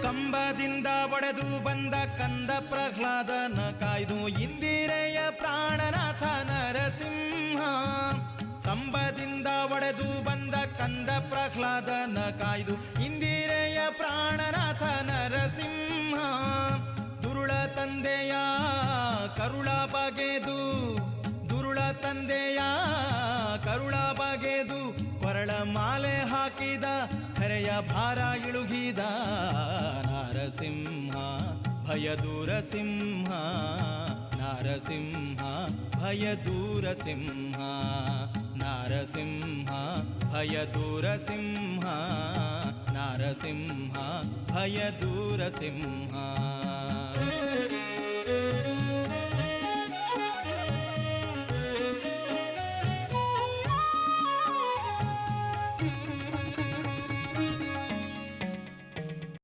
ಕಂಬದಿಂದ ಒಡೆದು ಬಂದ ಕಂದ ಪ್ರಹ್ಲಾದನ ಕಾಯ್ದು ಇಂದಿರೆಯ ಪ್ರಾಣನಾಥ ನರಸಿಂಹ. ಕಂಬದಿಂದ ಒಡೆದು ಬಂದ ಕಂದ ಪ್ರಹ್ಲಾದನ ಕಾಯ್ದು ಇಂದಿರೆಯ ಪ್ರಾಣನಾಥ ನರಸಿಂಹ. ದುರುಳ ತಂದೆಯ ಕರುಳ ಬಗೆದು ದುರುಳ ತಂದೆಯ ಕರುಳ ಬಗೆದು ಕೊರಳ ಮಾಲೆ ಹಾಕಿದ ಕರೆಯ ಭಾರ ಇಳುಗಿದ ನರಸಿಂಹ ಭಯದೂರ ಸಿಂಹ. ನರಸಿಂಹ ಭಯದೂರ ಸಿಂಹ. ನರಸಿಂಹ ಭಯದೂರ ಸಿಂಹ. ನರಸಿಂಹ ಭಯದೂರ ಸಿಂಹ.